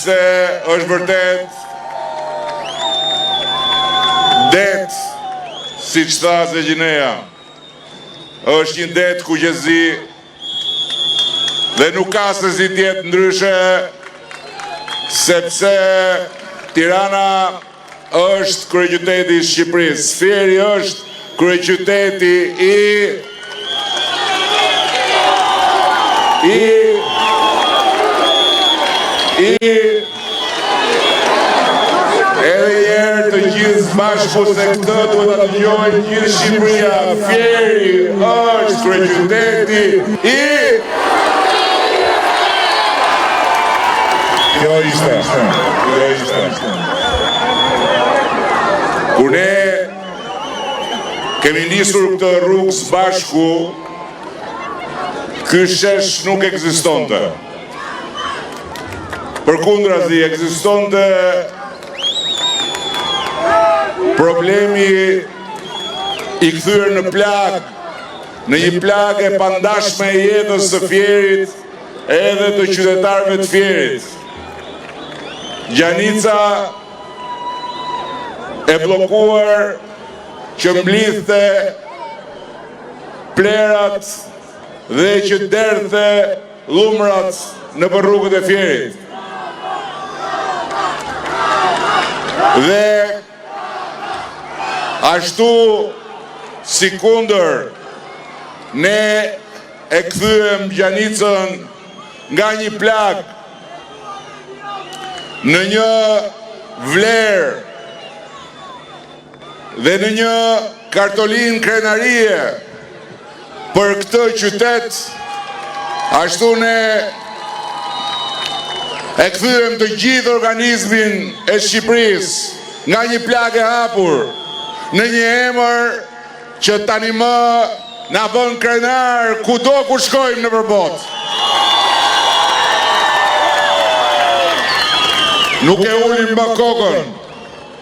se është vërtet det, si që tha se Gjineja, është një det kuqezi dhe nuk ka se si tjetë ndryshe, sepse Tirana është kryeqyteti i Shqipërisë, Fieri është kryeqyteti edhe njerë të gjithë bashku se këtë duhet të dëgjojnë gjithë Shqipëria. Fieri është kryeqyteti Kjo ishte. Kur ne kemi nisur këtë rrugë së bashku, ky shesh nuk ekzistonte. Përkundrazi, ekzistonte problemi i kthyer në plagë, në një plagë e pandashme e jetës së Fierit edhe të qytetarëve të Fierit. Gjanica e blokuar që mblidhte plerat dhe që derdhte lumrat në rrugët e Fierit. Dhe ashtu si kundër ne e kthyem Gjanicën nga një plagë në një vlerë dhe në një kartolinë krenarie për këtë qytet, ashtu ne e kthyem të gjithë organizmin e Shqipërisë nga një plagë e hapur në një emër që tani më na bën krenar kudo ku shkojmë nëpër botë. Nuk e ulim mba kokën,